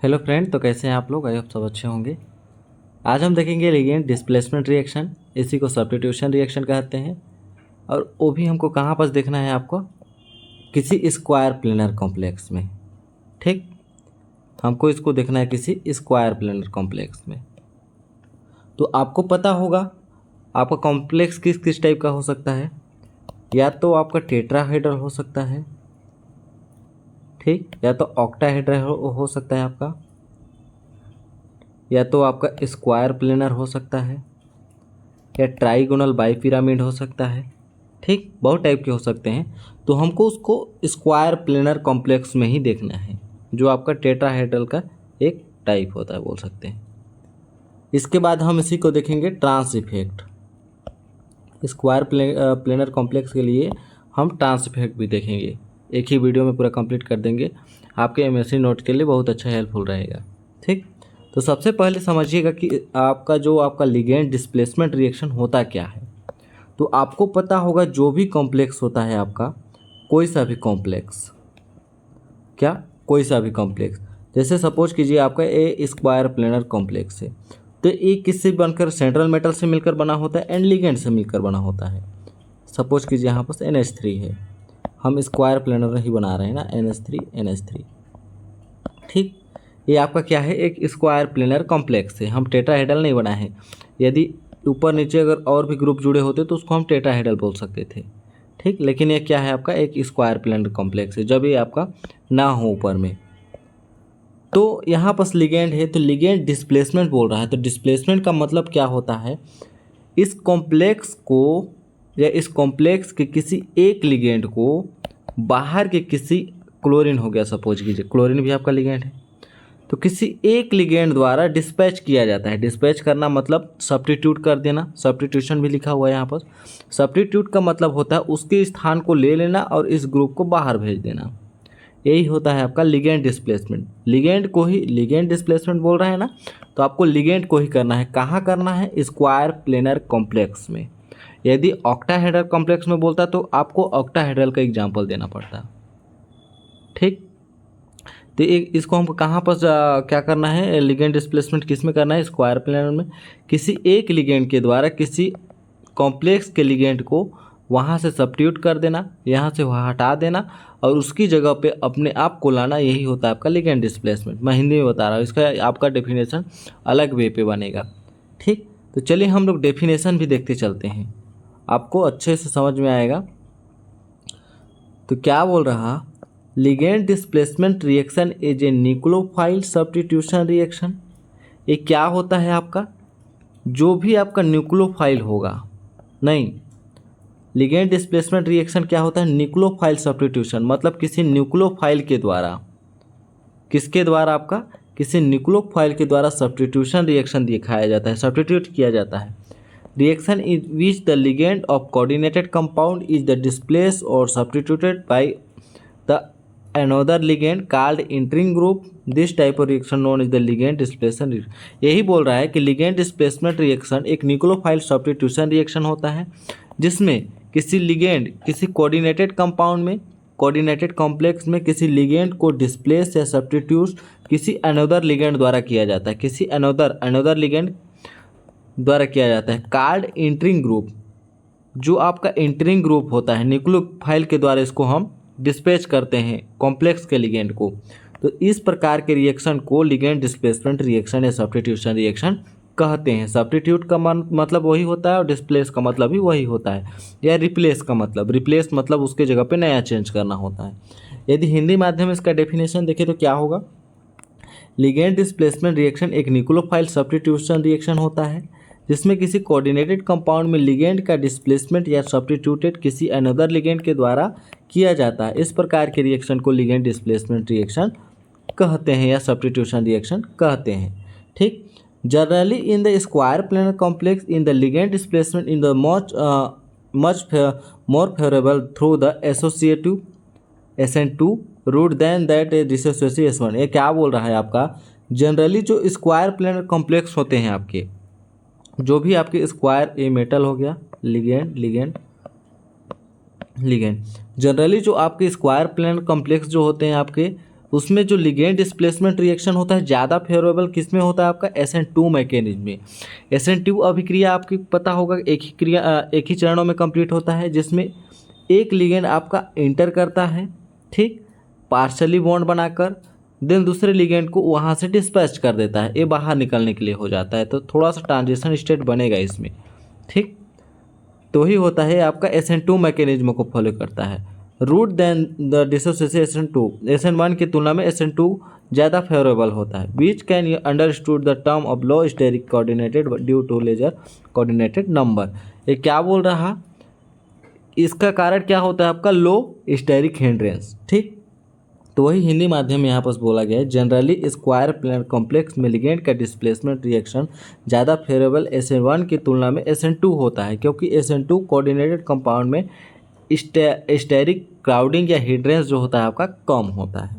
Hello friend, तो कैसे हैं आप लोग। आई होप सब अच्छे होंगे। आज हम देखेंगे लिगेंड डिस्प्लेसमेंट रिएक्शन, इसी को सब्स्टिट्यूशन रिएक्शन कहते हैं। और वो भी हमको कहाँ पर देखना है आपको, किसी स्क्वायर प्लेनर कॉम्प्लेक्स में। ठीक, हमको इसको देखना है किसी स्क्वायर प्लेनर कॉम्प्लेक्स में। तो आपको पता होगा आपका कॉम्प्लेक्स किस किस टाइप का हो सकता है। या तो आपका टेट्राहेड्रल हो सकता है, ठीक, या तो ऑक्टाहेड्रल हो सकता है आपका, या तो आपका स्क्वायर प्लेनर हो सकता है, या ट्राइगोनल बाईपिरामिड हो सकता है। ठीक, बहुत टाइप के हो सकते हैं। तो हमको उसको स्क्वायर प्लेनर कॉम्प्लेक्स में ही देखना है, जो आपका टेट्राहेड्रल का एक टाइप होता है बोल सकते हैं। इसके बाद हम इसी को देखेंगे trans effect. Square planar complex के लिए हम ट्रांस इफेक्ट भी देखेंगे, एक ही वीडियो में पूरा कंप्लीट कर देंगे। आपके एमएससी नोट के लिए बहुत अच्छा हेल्पफुल रहेगा। ठीक, तो सबसे पहले समझिएगा कि आपका लिगेंड डिस्प्लेसमेंट रिएक्शन होता क्या है। तो आपको पता होगा जो भी कॉम्प्लेक्स होता है आपका, कोई सा भी कॉम्प्लेक्स, क्या कोई सा भी कॉम्प्लेक्स, जैसे सपोज कीजिए आपका ए स्क्वायर प्लेनर कॉम्प्लेक्स है, तो ये किससे बनकर, सेंट्रल मेटल से मिलकर बना होता है एंड लिगेंड से मिलकर बना होता है। सपोज कीजिए यहाँ पर NH3 है, हम स्क्वायर प्लेनर ही बना रहे हैं ना, NH3 ठीक। ये आपका क्या है, एक स्क्वायर प्लेनर कॉम्प्लेक्स है, हम टेट्राहेड्रल नहीं बनाए हैं। यदि ऊपर नीचे अगर और भी ग्रुप जुड़े होते तो उसको हम टेट्राहेड्रल बोल सकते थे। ठीक, लेकिन ये क्या है, आपका एक स्क्वायर प्लेनर कॉम्प्लेक्स है जब ये आपका ना हो ऊपर में। तो यहाँ पर लिगेंड है, तो लिगेंड डिस्प्लेसमेंट बोल रहा है। तो डिस्प्लेसमेंट का मतलब क्या होता है, इस कॉम्प्लेक्स को या इस कॉम्प्लेक्स के किसी एक लिगेंड को बाहर के किसी, क्लोरीन हो गया सपोज कीजिए, क्लोरीन भी आपका लिगेंड है, तो किसी एक लिगेंड द्वारा डिस्पैच किया जाता है। डिस्पैच करना मतलब सब्स्टिट्यूट कर देना, सब्स्टिट्यूशन भी लिखा हुआ है यहाँ पर। सब्स्टिट्यूट का मतलब होता है उसके स्थान को ले लेना और इस ग्रुप को बाहर भेज देना, यही होता है आपका लिगेंड डिस्प्लेसमेंट। लिगेंड को ही लिगेंड डिस्प्लेसमेंट बोल रहे हैं ना, तो आपको लिगेंड को ही करना है। कहाँ करना है, स्क्वायर प्लेनर कॉम्प्लेक्स में। यदि ऑक्टाहेड्रल कॉम्प्लेक्स में बोलता तो आपको ऑक्टाहेड्रल का एग्जाम्पल देना पड़ता। ठीक, तो इसको हमको कहाँ पर क्या करना है, लिगेंड डिस्प्लेसमेंट किस में करना है, स्क्वायर प्लेनर में। किसी एक लिगेंड के द्वारा किसी कॉम्प्लेक्स के लिगेंड को वहाँ से सब्स्टिट्यूट कर देना, यहाँ से वहाँ हटा देना और उसकी जगह पे अपने आप को लाना, यही होता है आपका लिगेंड डिस्प्लेसमेंट। मैं हिंदी में बता रहा हूँ, इसका आपका डेफिनेशन अलग वे पे बनेगा। ठीक, तो चलिए हम लोग डेफिनेशन भी देखते चलते हैं, आपको अच्छे से समझ में आएगा। तो क्या बोल रहा, ligand displacement reaction is a nucleophile substitution reaction. ये क्या होता है आपका, जो भी आपका न्यूक्लियोफाइल होगा, नहीं, लिगेंड डिस्प्लेसमेंट रिएक्शन क्या होता है, न्यूक्लियोफाइल सब्स्टिट्यूशन, मतलब किसी न्यूक्लियोफाइल के द्वारा, किसके द्वारा, आपका किसी न्यूक्लियोफाइल के द्वारा सब्स्टिट्यूशन रिएक्शन दिखाया जाता है, सब्स्टिट्यूट किया जाता है। Reaction in which the ligand of coordinated compound is the displace और substituted by the another ligand called entering group. This type of reaction known as the ligand displacement reaction. यही बोल रहा है कि ligand displacement reaction एक nucleophile substitution reaction होता है, जिसमें किसी लिगेंड, किसी कोऑर्डिनेटेड कंपाउंड में, कोऑर्डिनेटेड कॉम्प्लेक्स में किसी लिगेंड को डिस्प्लेस या सब्स्टिट्यूट किसी अनदर लिगेंड द्वारा किया जाता है, किसी अनदर लिगेंड द्वारा किया जाता है। कार्ड एंटरिंग ग्रुप, जो आपका एंटरिंग ग्रुप होता है न्यूक्लियोफाइल के द्वारा, इसको हम डिस्पैच करते हैं कॉम्प्लेक्स के लिगेंड को। तो इस प्रकार के रिएक्शन को लिगेंड डिस्प्लेसमेंट रिएक्शन या सब्स्टिट्यूशन रिएक्शन कहते हैं। सब्स्टिट्यूट का मतलब वही होता है और डिस्प्लेस का मतलब भी वही होता है, या रिप्लेस का मतलब, रिप्लेस मतलब उसके जगह पे नया चेंज करना होता है। यदि हिंदी माध्यम में इसका डेफिनेशन देखें तो क्या होगा, लिगेंड डिस्प्लेसमेंट रिएक्शन एक न्यूक्लियोफाइल सब्स्टिट्यूशन रिएक्शन होता है, जिसमें किसी कोऑर्डिनेटेड कंपाउंड में लिगेंड का डिस्प्लेसमेंट या सब्स्टिट्यूटेड किसी अनदर लिगेंड के द्वारा किया जाता है। इस प्रकार के रिएक्शन को लिगेंड डिस्प्लेसमेंट रिएक्शन कहते हैं या सब्स्टिट्यूशन रिएक्शन कहते हैं। ठीक, generally in the square planar complex in the ligand displacement in the much more favourable through the associative SN2 route than that dissociative S1। ये क्या बोल रहा है आपका, जनरली जो स्क्वायर प्लेनर कॉम्प्लेक्स होते हैं आपके, जो भी आपके स्क्वायर, ए मेटल हो गया, लिगेंड जनरली जो आपके स्क्वायर प्लेनर कॉम्प्लेक्स जो होते हैं आपके, उसमें जो लिगेंड डिस्प्लेसमेंट रिएक्शन होता है ज़्यादा फेवरेबल किस में होता है आपका SN2 मैकेनिज्म में। SN2 अभिक्रिया आपकी पता होगा एक ही चरणों में कंप्लीट होता है, जिसमें एक लिगेंड आपका इंटर करता है, ठीक, पार्शली बॉन्ड बनाकर, देन दूसरे लिगेंड को वहाँ से डिस्पैच कर देता है, ये बाहर निकलने के लिए हो जाता है। तो थोड़ा सा ट्रांजिशन स्टेट बनेगा इसमें, ठीक। तो ही होता है आपका SN2 मैकेनिज्म को फॉलो करता है। Root then the dissociation SN2 SN1 की तुलना में SN2 ज़्यादा फेवरेबल होता है। बीच can you understood the term of low steric coordinated due to lesser coordinated number. ये क्या बोल रहा, इसका कारण क्या होता है आपका लो स्टेरिक हिंड्रेंस, ठीक। तो वही हिंदी माध्यम में यहाँ पर बोला गया है। जनरली स्क्वायर प्लेनर कॉम्प्लेक्स में लिगेंड का डिस्प्लेसमेंट रिएक्शन ज़्यादा फेवरेबल SN1 की तुलना में SN2 होता है, क्योंकि SN2 कोऑर्डिनेटेड कंपाउंड में स्टेरिक क्राउडिंग या हिंड्रेंस जो होता है आपका कम होता है,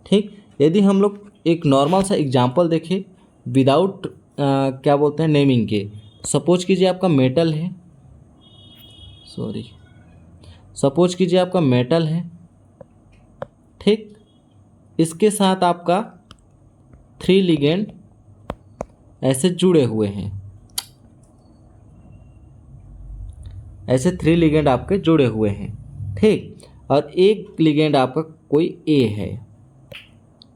ठीक। यदि हम लोग एक नॉर्मल सा एग्जांपल देखें विदाउट क्या बोलते हैं नेमिंग के, सपोज कीजिए आपका मेटल है, सपोज कीजिए आपका मेटल है, ठीक। इसके साथ आपका 3 लिगेंड ऐसे जुड़े हुए हैं, ऐसे 3 लिगेंड आपके जुड़े हुए हैं, ठीक। और एक लिगेंड आपका कोई A है,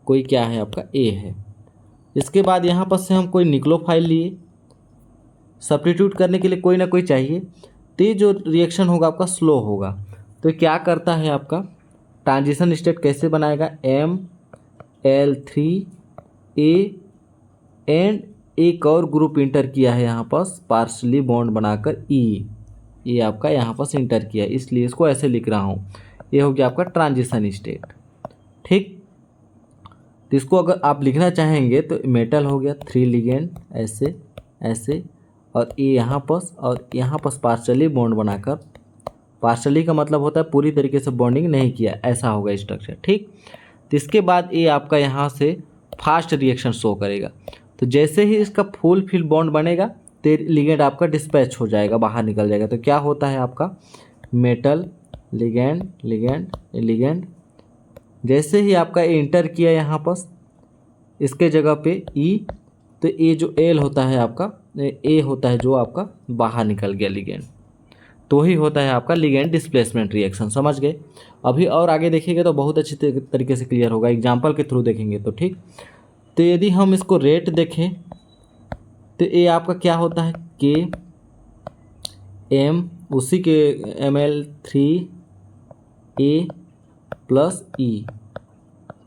कोई क्या है आपका A है। इसके बाद यहाँ पर से हम कोई निक्लोफाइल लिए, सब्स्टिट्यूट करने के लिए कोई ना कोई चाहिए, तो ये जो रिएक्शन होगा आपका स्लो होगा। तो क्या करता है आपका ट्रांजिशन स्टेट कैसे बनाएगा, ML3A एंड एक और ग्रुप इंटर किया है यहाँ पर पार्शली बॉन्ड बनाकर E, ये आपका यहाँ पर इंटर किया है, इसलिए इसको ऐसे लिख रहा हूँ। ये हो गया आपका ट्रांजिशन स्टेट, ठीक। तो इसको अगर आप लिखना चाहेंगे तो मेटल हो गया 3 लिगेंड ऐसे ऐसे, और ये यहाँ पर और यहाँ पर पार्शली बॉन्ड बनाकर, पार्शली का मतलब होता है पूरी तरीके से बॉन्डिंग नहीं किया, ऐसा होगा स्ट्रक्चर, ठीक। तो इसके बाद ये आपका यहाँ से फास्ट रिएक्शन शो करेगा। तो जैसे ही इसका फुल फिल बॉन्ड बनेगा तो लिगेंड आपका डिस्पैच हो जाएगा, बाहर निकल जाएगा। तो क्या होता है आपका मेटल लिगेंड लिगेंड लिगेंड, जैसे ही आपका इंटर किया यहाँ पर इसके जगह पे E, तो ये जो L होता है आपका A होता है जो आपका बाहर निकल गया लिगेंड, तो ही होता है आपका लिगेंड डिस्प्लेसमेंट रिएक्शन। समझ गए। अभी और आगे देखेंगे तो बहुत अच्छी तरीके से क्लियर होगा, एग्जांपल के थ्रू देखेंगे तो, ठीक। तो यदि हम इसको रेट देखें तो ये आपका क्या होता है KM, उसी के ML3A प्लस E,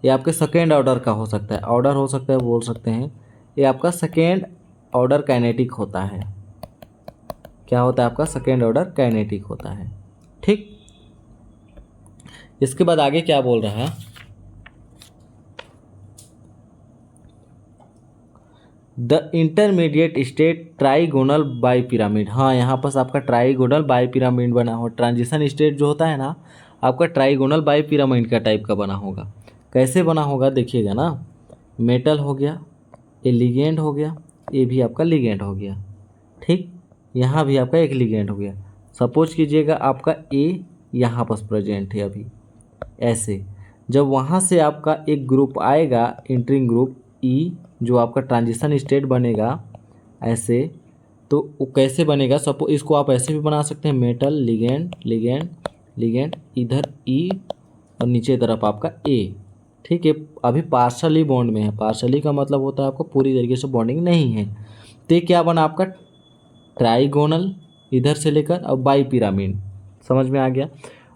ये आपके सेकेंड ऑर्डर का हो सकता है, ऑर्डर हो सकता है बोल सकते हैं, ये आपका सेकेंड ऑर्डर काइनेटिक होता है। क्या होता है आपका सेकेंड ऑर्डर काइनेटिक होता है, ठीक। इसके बाद आगे क्या बोल रहा है, the intermediate state trigonal by pyramid. हाँ, यहाँ पर आपका ट्राइगोनल बाई पिरामिड बना हो। ट्रांजिशन स्टेट जो होता है ना आपका ट्राइगोनल बाई पिरामिड का टाइप का बना होगा। कैसे बना होगा देखिएगा ना, मेटल हो गया, ये लिगेंड हो गया, ये भी आपका लिगेंड हो गया, ठीक। यहाँ भी आपका एक लिगेंड हो गया। सपोज कीजिएगा आपका A यहाँ पर प्रेजेंट है अभी ऐसे, जब वहाँ से आपका एक ग्रुप आएगा इंटरिंग ग्रुप E, जो आपका ट्रांजिशन स्टेट बनेगा ऐसे, तो वो कैसे बनेगा, सपोज इसको आप ऐसे भी बना सकते हैं, मेटल लिगेंड लिगेंड लिगेंड, इधर E और नीचे तरफ आपका A, ठीक है। अभी पार्शली बॉन्ड में है, पार्शली का मतलब होता है आपको पूरी तरीके से बॉन्डिंग नहीं है। तो क्या बना आपका ट्राइगोनल इधर से लेकर अब बाई पिरामिड, समझ में आ गया।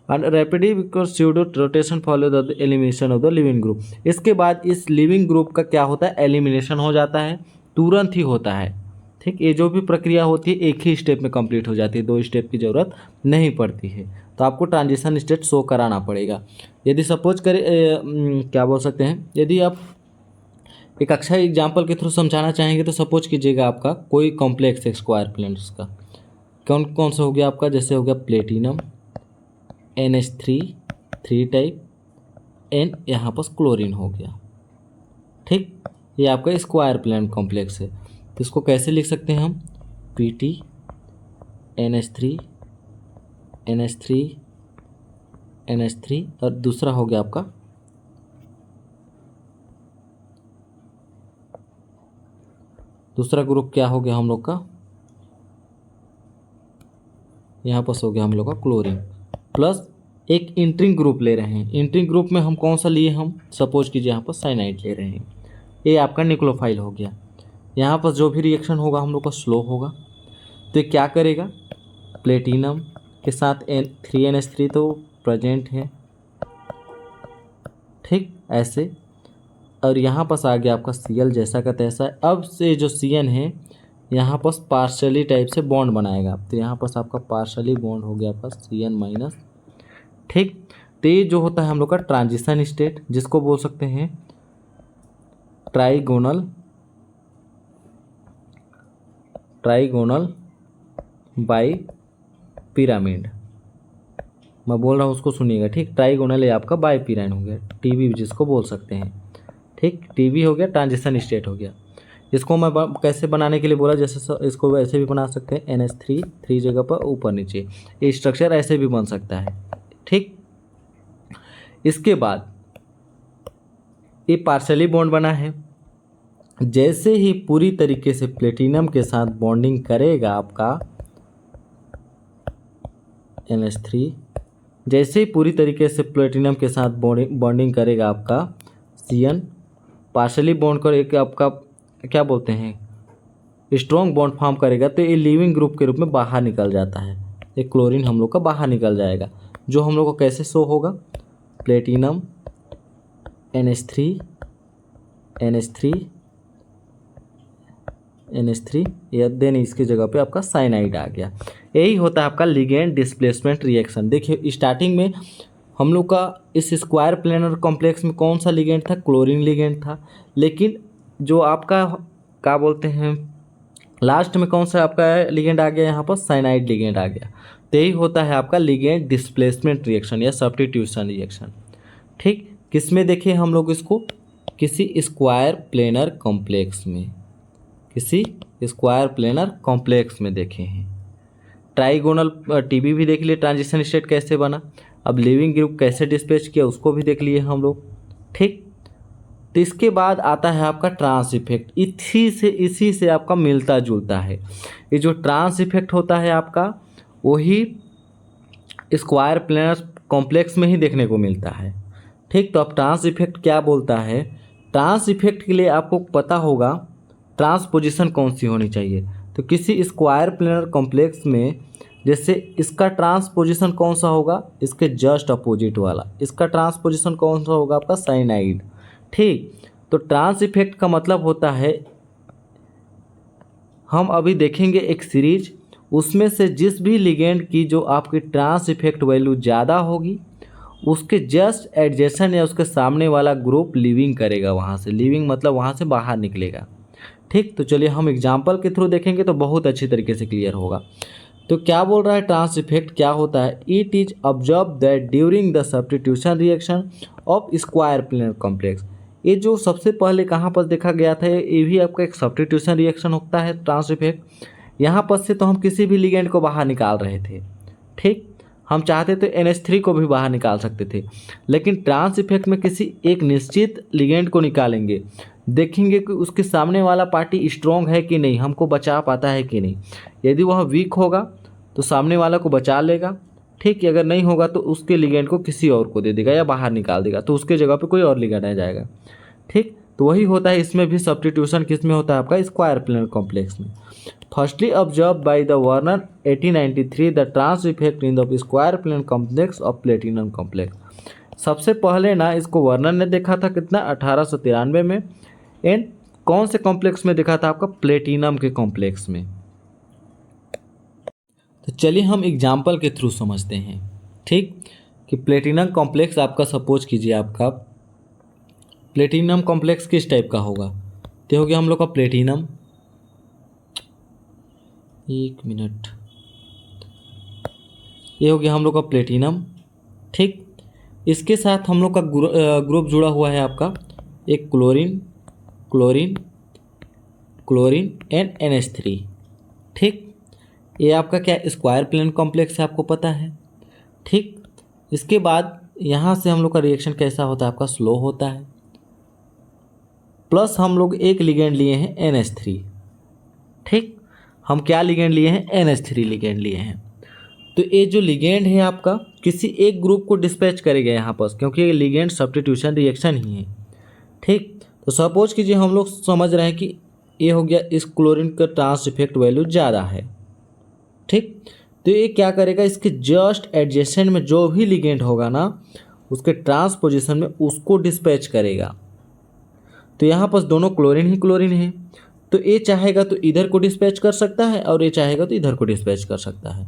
And rapidly because pseudo rotation follow the elimination of the leaving group. इसके बाद इस लिविंग ग्रुप का क्या होता है, एलिमिनेशन हो जाता है, तुरंत ही होता है, ठीक। ये जो भी प्रक्रिया होती है एक ही स्टेप में कंप्लीट हो जाती है, 2 स्टेप की ज़रूरत नहीं पड़ती है। तो आपको ट्रांजिशन स्टेट शो कराना पड़ेगा। यदि सपोज करें क्या बोल सकते हैं, यदि आप एक अच्छा एग्जाम्पल के थ्रू समझाना चाहेंगे तो सपोज कीजिएगा आपका कोई कॉम्प्लेक्स स्क्वायर प्लेन्स का कौन कौन सा हो गया आपका, जैसे हो गया प्लेटिनम NH3 3 टाइप एन, यहाँ पर क्लोरीन हो गया, ठीक। ये आपका स्क्वायर प्लेन कॉम्प्लेक्स है। तो इसको कैसे लिख सकते हैं हम, PT NH3 NH3 NH3 और दूसरा हो गया आपका दूसरा ग्रुप क्या हो गया हम लोग का, यहाँ पर हो गया हम लोग का क्लोरीन, प्लस एक इंटरिंग ग्रुप ले रहे हैं। इंटरिंग ग्रुप में हम कौन सा लिए, हम सपोज कीजिए यहाँ पर साइनाइड ले रहे हैं। ये आपका न्यूक्लियोफाइल हो गया। यहाँ पर जो भी रिएक्शन होगा हम लोग का स्लो होगा। तो ये क्या करेगा, प्लेटिनम के साथ N3NH3 तो प्रेजेंट है, ठीक ऐसे। और यहाँ पास आ गया आपका Cl जैसा का तैसा। अब से जो Cn है यहाँ पास पार्शली टाइप से बॉन्ड बनाएगा। तो यहाँ पास आपका पार्शली बॉन्ड हो गया आपका Cn-, ठीक। तो ये जो होता है हम लोग का ट्रांजिशन स्टेट, जिसको बोल सकते हैं ट्राइगोनल बाई पिरामिड। मैं बोल रहा हूँ उसको सुनिएगा, ठीक। ट्राइगोनल ये आपका बाई पिरामिड हो गया, टीबी जिसको बोल सकते हैं, ठीक। टीबी हो गया, ट्रांजिशन स्टेट हो गया। इसको मैं कैसे बनाने के लिए बोला, जैसे इसको वैसे भी बना सकते हैं, NH3 3 जगह पर ऊपर नीचे, ये स्ट्रक्चर ऐसे भी बन सकता है, ठीक। इसके बाद ये पार्शली बॉन्ड बना है। जैसे ही पूरी तरीके से प्लेटिनम के साथ बॉन्डिंग करेगा आपका NH3, जैसे ही पूरी तरीके से प्लेटिनम के साथ बॉन्डिंग करेगा आपका Cn, पार्शली बॉन्ड कर एक आपका क्या बोलते हैं स्ट्रॉन्ग बॉन्ड फॉर्म करेगा, तो ये लिविंग ग्रुप के रूप में बाहर निकल जाता है। ये क्लोरीन हम लोग का बाहर निकल जाएगा, जो हम लोग को कैसे शो होगा, प्लेटिनम NH3 या देन इसकी जगह पे आपका साइनाइड आ गया। यही होता है आपका लिगेंड डिस्प्लेसमेंट रिएक्शन। देखिए स्टार्टिंग में हम लोग का इस स्क्वायर प्लेनर कॉम्प्लेक्स में कौन सा लिगेंड था, क्लोरीन लिगेंड था। लेकिन जो आपका क्या बोलते हैं लास्ट में कौन सा आपका लिगेंड आ गया, यहाँ पर साइनाइड लिगेंड आ गया। तो यही होता है आपका लिगेंड डिस्प्लेसमेंट रिएक्शन या सब्स्टिट्यूशन रिएक्शन, ठीक। किस में देखिए हम लोग इसको, किसी स्क्वायर प्लेनर कॉम्प्लेक्स में, किसी स्क्वायर प्लेनर कॉम्प्लेक्स में देखे हैं। ट्राइगोनल टीबी भी देख लिए, ट्रांजिशन स्टेट कैसे बना। अब लिविंग ग्रुप कैसे डिस्पैच किया उसको भी देख लिए हम लोग, ठीक। तो इसके बाद आता है आपका ट्रांस इफेक्ट। इसी से आपका मिलता जुलता है। ये जो ट्रांस इफेक्ट होता है आपका वही स्क्वायर प्लेनर कॉम्प्लेक्स में ही देखने को मिलता है, ठीक। तो अब ट्रांस इफेक्ट क्या बोलता है, ट्रांस इफेक्ट के लिए आपको पता होगा ट्रांसपोजिशन कौन सी होनी चाहिए। तो किसी स्क्वायर प्लेनर कॉम्प्लेक्स में जैसे इसका ट्रांसपोजिशन कौन सा होगा, इसके जस्ट अपोजिट वाला। इसका ट्रांसपोजिशन कौन सा होगा, आपका साइनाइड, ठीक। तो ट्रांस इफेक्ट का मतलब होता है, हम अभी देखेंगे एक सीरीज, उसमें से जिस भी लिगेंड की जो आपकी ट्रांस इफेक्ट वैल्यू ज़्यादा होगी उसके जस्ट एडजेसेंट या उसके सामने वाला ग्रुप लिविंग करेगा, वहाँ से लिविंग मतलब वहाँ से बाहर निकलेगा, ठीक। तो चलिए हम एग्जाम्पल के थ्रू देखेंगे तो बहुत अच्छी तरीके से क्लियर होगा। तो क्या बोल रहा है ट्रांस इफेक्ट क्या होता है, it is observe that during the substitution reaction of square planar complex. ये जो सबसे पहले कहाँ पर देखा गया था, ये भी आपका एक सब्स्टिट्यूशन रिएक्शन होता है ट्रांस इफेक्ट। यहाँ पर से तो हम किसी भी लिगेंड को बाहर निकाल रहे थे, ठीक। हम चाहते तो NH3 को भी बाहर निकाल सकते थे, लेकिन ट्रांस इफेक्ट में किसी एक निश्चित लिगेंड को निकालेंगे, देखेंगे कि उसके सामने वाला पार्टी स्ट्रॉन्ग है कि नहीं, हमको बचा पाता है कि नहीं। यदि वह वीक होगा तो सामने वाला को बचा लेगा, ठीक। अगर नहीं होगा तो उसके लिगेंड को किसी और को दे देगा या बाहर निकाल देगा, तो उसके जगह पे कोई और लिगेंड आ जाएगा, ठीक। तो वही होता है इसमें भी सब्स्टिट्यूशन, किस में होता है आपका स्क्वायर प्लेनर कॉम्प्लेक्स में। Firstly observe by the Werner 1893 the trans effect in the square planar complex of platinum complex. सबसे पहले ना इसको वर्नर ने देखा था कितना, 1893 में। एंड कौन से कॉम्प्लेक्स में देखा था, आपका प्लेटिनम के कॉम्प्लेक्स में। तो चलिए हम एग्जाम्पल के थ्रू समझते हैं, ठीक। कि प्लेटिनम कॉम्प्लेक्स आपका सपोज कीजिए, आपका प्लेटिनम कॉम्प्लेक्स किस टाइप का होगा। तो हो गया हम लोग का प्लेटिनम, एक मिनट, ये हो गया हम लोग का प्लेटिनम, ठीक। इसके साथ हम लोग का ग्रुप जुड़ा हुआ है आपका एक क्लोरीन एंड NH3, ठीक। ये आपका क्या स्क्वायर प्लेन कॉम्प्लेक्स है, आपको पता है, ठीक। इसके बाद यहाँ से हम लोग का रिएक्शन कैसा होता है, आपका स्लो होता है। प्लस हम लोग एक लिगेंड लिए हैं NH3, ठीक, हम क्या लिगेंड लिए हैं, NH3 लिगेंड लिए हैं। तो ये जो लिगेंड है आपका किसी एक ग्रुप को डिस्पैच करेगा यहाँ पर, क्योंकि ये लिगेंड सब्स्टिट्यूशन रिएक्शन ही है। ठीक, तो सपोज कीजिए हम लोग समझ रहे हैं कि ये हो गया, इस क्लोरीन का ट्रांस इफेक्ट वैल्यू ज़्यादा है। ठीक, तो ये क्या करेगा, इसके जस्ट एडजेसेंट में जो भी लिगेंड होगा ना, उसके ट्रांस पोजिशन में उसको डिस्पैच करेगा। तो यहाँ पर दोनों क्लोरीन ही क्लोरीन है, तो ये चाहेगा तो इधर को डिस्पैच कर सकता है और ये चाहेगा तो इधर को डिस्पैच कर सकता है।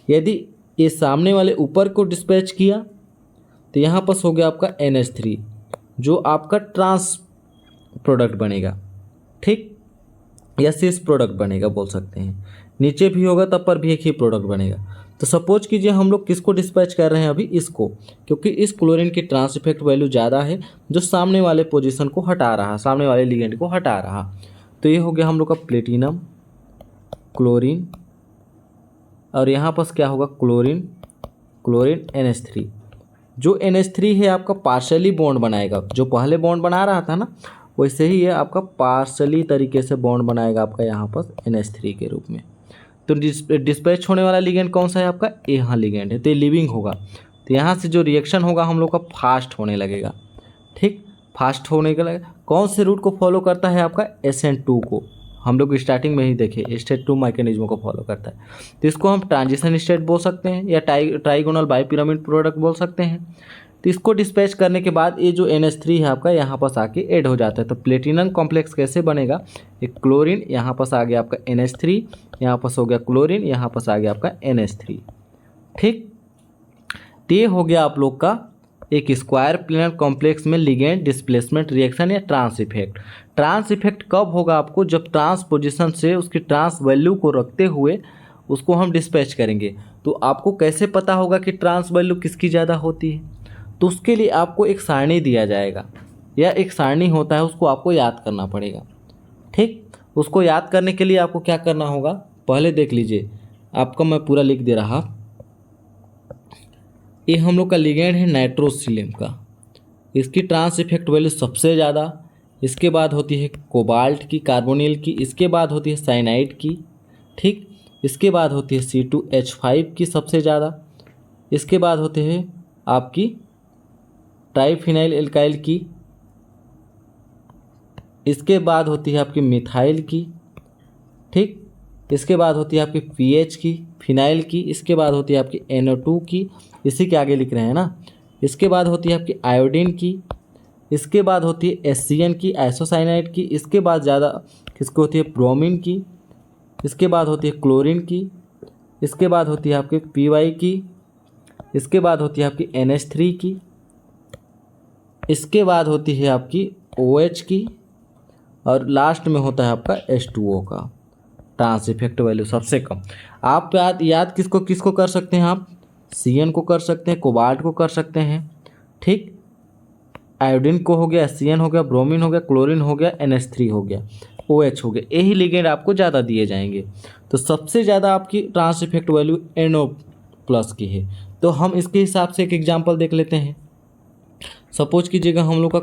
यदि ये सामने वाले ऊपर को डिस्पैच किया तो यहाँ पर हो गया आपका NH3, जो आपका ट्रांस प्रोडक्ट बनेगा। ठीक, या सिस प्रोडक्ट बनेगा बोल सकते हैं। नीचे भी होगा तब पर भी एक ही प्रोडक्ट बनेगा। तो सपोज कीजिए हम लोग किसको डिस्पैच कर रहे हैं अभी, इसको, क्योंकि इस क्लोरीन की ट्रांस इफेक्ट वैल्यू ज़्यादा है, जो सामने वाले पोजीशन को हटा रहा, सामने वाले लिगेंड को हटा रहा। तो ये हो गया हम लोग का प्लेटिनम, क्लोरीन, और यहाँ पर क्या होगा, क्लोरीन, क्लोरीन, NH3। जो NH3 है आपका पार्शली बॉन्ड बनाएगा, जो पहले बॉन्ड बना रहा था ना, वैसे ही ये आपका पार्शली तरीके से बॉन्ड बनाएगा आपका यहाँ पर NH3 के रूप में। तो डिस्पैच होने वाला लिगेंड कौन सा है आपका, यहाँ लिगेंड है, तो ये लिविंग होगा। तो यहाँ से जो रिएक्शन होगा हम लोग का फास्ट होने लगेगा। ठीक, फास्ट होने के लगेगा। कौन से रूट को फॉलो करता है आपका, SN2 को। हम लोग स्टार्टिंग में ही देखे स्टेट 2 मैकेनिज्म को फॉलो करता है। तो इसको हम ट्रांजिशन स्टेट बोल सकते हैं या ट्राइगोनल बाइपिरामिड प्रोडक्ट बोल सकते हैं। तो इसको डिस्पैच करने के बाद ये जो NH3 है आपका यहाँ पास आके ऐड हो जाता है। तो प्लेटिनम कॉम्प्लेक्स कैसे बनेगा, एक क्लोरीन यहाँ पास आ गया आपका NH3, यहाँ पास हो गया क्लोरीन, यहाँ पास आ गया आपका NH3। ठीक, तो ये हो गया आप लोग का एक स्क्वायर प्लेनर कॉम्प्लेक्स में लिगेंड डिस्प्लेसमेंट रिएक्शन या ट्रांस इफेक्ट। ट्रांस इफेक्ट कब होगा आपको, जब ट्रांस पोजीशन से उसकी ट्रांस वैल्यू को रखते हुए उसको हम डिस्पैच करेंगे। तो आपको कैसे पता होगा कि ट्रांस वैल्यू किसकी ज़्यादा होती है, तो उसके लिए आपको एक सारणी दिया जाएगा या एक सारणी होता है, उसको आपको याद करना पड़ेगा। ठीक, उसको याद करने के लिए आपको क्या करना होगा, पहले देख लीजिए, आपका मैं पूरा लिख दे रहा। ये हम लोग का लिगेंड है नाइट्रोसिलियम का, इसकी ट्रांस इफेक्ट वैल्यू सबसे ज़्यादा। इसके बाद होती है कोबाल्ट की, कार्बोनिल की, इसके बाद होती है साइनाइड की। ठीक, इसके बाद होती है C2H5 की सबसे ज़्यादा। इसके बाद होते हैं आपकी ट्राइफिनाइल एल्काइल की। इसके बाद होती है आपकी मिथाइल की। ठीक, इसके बाद होती है आपकी PH की, फिनाइल की। इसके बाद होती है आपकी NO2 की, इसी के आगे लिख रहे हैं ना। इसके बाद होती है आपकी आयोडीन की। इसके बाद होती है SCN की, आइसोसाइनाइड की। इसके बाद ज़्यादा किसको होती है, ब्रोमीन की। इसके बाद होती है क्लोरीन की। इसके बाद होती है आपकी PY की। इसके बाद होती है आपकी NH3 की। इसके बाद होती है आपकी OH की, और लास्ट में होता है आपका H2O का। ट्रांस इफेक्ट वैल्यू सबसे कम। आप याद किसको किसको कर सकते हैं, आप CN को कर सकते हैं, कोबाल्ट को कर सकते हैं। ठीक, आयोडीन को हो गया, SCN हो गया, ब्रोमीन हो गया, क्लोरीन हो गया, NH3 हो गया, OH हो गया। यही लिगेंड आपको ज़्यादा दिए जाएंगे। तो सबसे ज़्यादा आपकी ट्रांस इफेक्ट वैल्यू NO+ की है। तो हम इसके हिसाब से एक एग्जाम्पल देख लेते हैं। सपोज कीजिएगा हम लोग का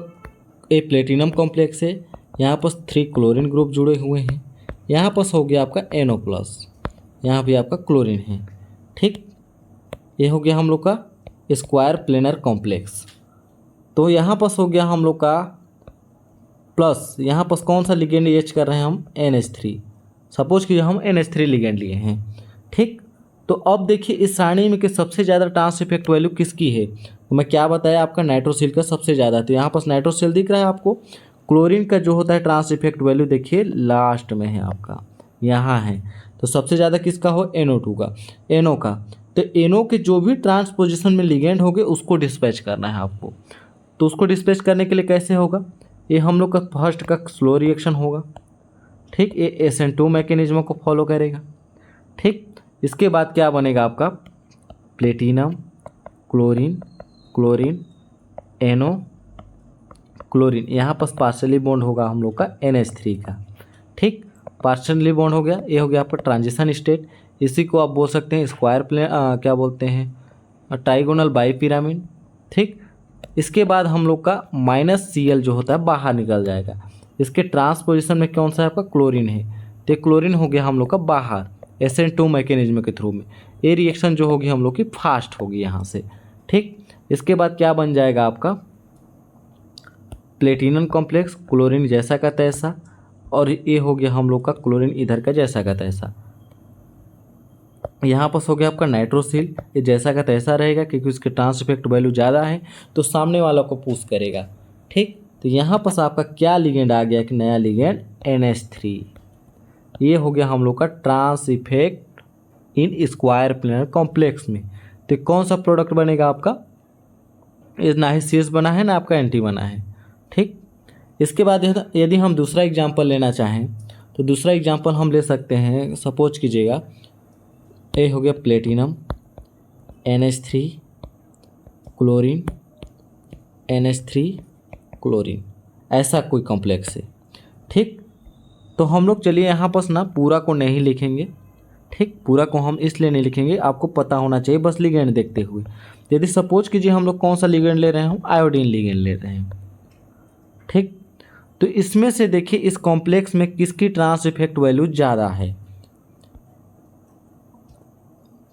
एक प्लेटिनम कॉम्प्लेक्स है, यहाँ पर 3 क्लोरीन ग्रुप जुड़े हुए हैं। यहाँ पर हो गया आपका NO+, यहाँ भी आपका क्लोरीन है। ठीक, ये हो गया हम लोग का स्क्वायर प्लेनर कॉम्प्लेक्स। तो यहाँ पर हो गया हम लोग का प्लस, यहाँ पर कौन सा लिगेंड एच कर रहे हैं हम, NH3। सपोज कि हम NH3 लिगेंड लिए हैं। ठीक, तो अब देखिए इस सारणी में कि सबसे ज़्यादा ट्रांस इफेक्ट वैल्यू किसकी है। तो मैं क्या बताया, आपका नाइट्रोसिल का सबसे ज़्यादा। तो यहाँ पर नाइट्रोसिल दिख रहा है आपको। क्लोरीन का जो होता है ट्रांस इफेक्ट वैल्यू देखिए लास्ट में है आपका, यहाँ है। तो सबसे ज़्यादा किसका हो, NO2 का, NO का। तो NO के जो भी ट्रांस पोजिशन में लिगेंड होंगे उसको डिस्पैच करना है आपको। तो उसको डिस्पैच करने के लिए कैसे होगा, ये हम लोग का फर्स्ट का स्लो रिएक्शन होगा। ठीक, ये SN2 मैकेनिज्म को फॉलो करेगा। ठीक, इसके बाद क्या बनेगा आपका, platinum, chlorine, chlorine, NO, chlorine. यहाँ पर पार्शली बॉन्ड होगा हम लोग का NH3 का। ठीक, पार्शली बॉन्ड हो गया। ये हो गया आपका ट्रांजिशन स्टेट। इसी को आप बोल सकते हैं स्क्वायर प्लेन, क्या बोलते हैं, ट्राइगोनल बाइपिरामिड। ठीक, इसके बाद हम लोग का -Cl जो होता है बाहर निकल जाएगा। इसके ट्रांस पोजिशन में कौन सा है आपका, क्लोरीन है। तो ये क्लोरीन हो गया हम लोग का बाहर SN2 मैकेनिज्म के थ्रू में। ये रिएक्शन जो होगी हम लोग की फास्ट होगी यहाँ से। ठीक, इसके बाद क्या बन जाएगा आपका प्लेटिनम कॉम्प्लेक्स, क्लोरीन जैसा का तैसा, और ये हो गया हम लोग का क्लोरीन इधर का जैसा का तैसा। यहाँ पर हो गया आपका नाइट्रोसिल, ये जैसा का तैसा रहेगा क्योंकि उसके ट्रांस इफेक्ट वैल्यू ज़्यादा है तो सामने वाला को पुश करेगा। ठीक, तो यहाँ पर आपका क्या लिगेंड आ गया कि नया लिगेंड NH3। ये हो गया हम लोग का trans effect in square planar complex में। तो कौन सा प्रोडक्ट बनेगा आपका, ये ना ही CS बना है ना आपका NT बना है। ठीक, इसके बाद यदि हम दूसरा एग्जांपल लेना चाहें तो दूसरा एग्जांपल हम ले सकते हैं। सपोज कीजिएगा ये हो गया platinum NH3 chlorine NH3 chlorine, ऐसा कोई कॉम्प्लेक्स है। ठीक, तो हम लोग चलिए यहाँ पर ना पूरा को नहीं लिखेंगे। ठीक, पूरा को हम इसलिए नहीं लिखेंगे, आपको पता होना चाहिए बस लिगेंड देखते हुए। यदि सपोज कीजिए हम लोग कौन सा लिगेंड ले रहे हैं, आयोडीन लिगेंड ले रहे हैं। ठीक, तो इसमें से देखिए इस कॉम्प्लेक्स में किसकी ट्रांस इफेक्ट वैल्यू ज़्यादा है।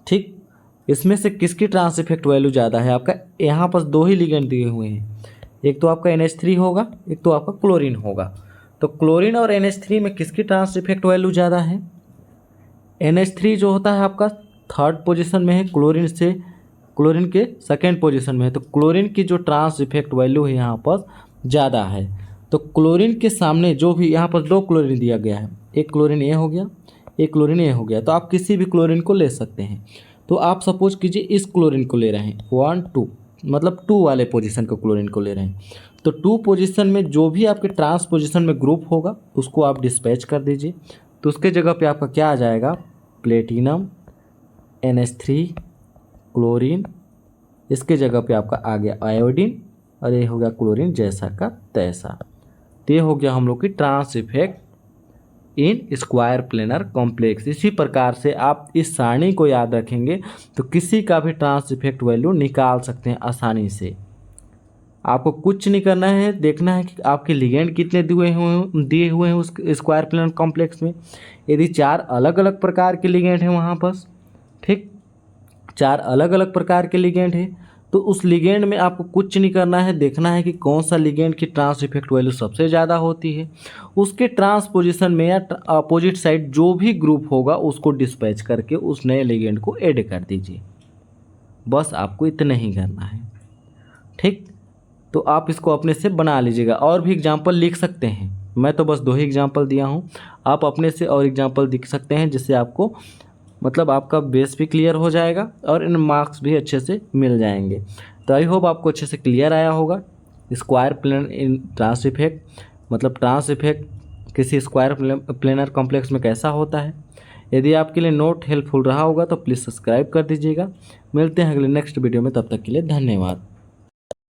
ठीक, इसमें से किसकी ट्रांस इफेक्ट वैल्यू ज़्यादा है आपका, यहाँ पर दो ही लिगेंड दिए हुए हैं, एक तो आपका NH3 होगा, एक तो आपका क्लोरीन होगा। तो क्लोरीन और NH3 में किसकी ट्रांस इफेक्ट वैल्यू ज़्यादा है। NH3 जो होता है आपका 3rd पोजीशन में है, क्लोरीन के 2nd पोजीशन में है। तो क्लोरीन की जो ट्रांस इफेक्ट वैल्यू है यहाँ पर ज़्यादा है। तो क्लोरीन के सामने जो भी यहाँ पर 2 क्लोरीन दिया गया है, एक क्लोरीन ये हो गया, एक क्लोरीन ये हो गया, तो आप किसी भी क्लोरीन को ले सकते हैं। तो आप सपोज कीजिए इस क्लोरीन को ले रहे हैं 1 2, मतलब 2 वाले पोजीशन को क्लोरीन को ले रहे हैं। तो 2 पोजीशन में जो भी आपके ट्रांस पोजीशन में ग्रुप होगा उसको आप डिस्पैच कर दीजिए। तो उसके जगह पे आपका क्या आ जाएगा, प्लेटिनम NH3 क्लोरीन, इसके जगह पे आपका आ गया आयोडीन, और ये हो गया क्लोरीन जैसा का तैसा। तो ये हो गया हम लोग की trans effect in square planar complex. इसी प्रकार से आप इस सारणी को याद रखेंगे तो किसी का भी ट्रांस इफेक्ट वैल्यू निकाल सकते हैं आसानी से। आपको कुछ नहीं करना है, देखना है कि आपके लिगेंड कितने दिए हुए हैं उस स्क्वायर प्लेनर कॉम्प्लेक्स में। यदि 4 अलग अलग प्रकार के लिगेंड हैं वहाँ पर, ठीक, 4 अलग अलग प्रकार के लिगेंड है, तो उस लिगेंड में आपको कुछ नहीं करना है, देखना है कि कौन सा लिगेंड की ट्रांस इफेक्ट वैल्यू सबसे ज़्यादा होती है। उसके ट्रांस पोजीशन में या अपोजिट साइड जो भी ग्रुप होगा उसको डिस्पैच करके उस नए लिगेंड को ऐड कर दीजिए। बस आपको इतना ही करना है। ठीक, तो आप इसको अपने से बना लीजिएगा। और भी एग्जाम्पल लिख सकते हैं, मैं तो बस 2 ही एग्जाम्पल दिया हूँ, आप अपने से और एग्जाम्पल लिख सकते हैं जिससे आपको मतलब आपका बेस भी क्लियर हो जाएगा और इन मार्क्स भी अच्छे से मिल जाएंगे। तो आई होप आपको अच्छे से क्लियर आया होगा square planar in trance effect, मतलब ट्रांस इफेक्ट किसी स्क्वायर प्लेनर कॉम्प्लेक्स में कैसा होता है। यदि आपके लिए नोट हेल्पफुल रहा होगा तो प्लीज़ सब्सक्राइब कर दीजिएगा। मिलते हैं अगले नेक्स्ट वीडियो में, तब तक के लिए धन्यवाद।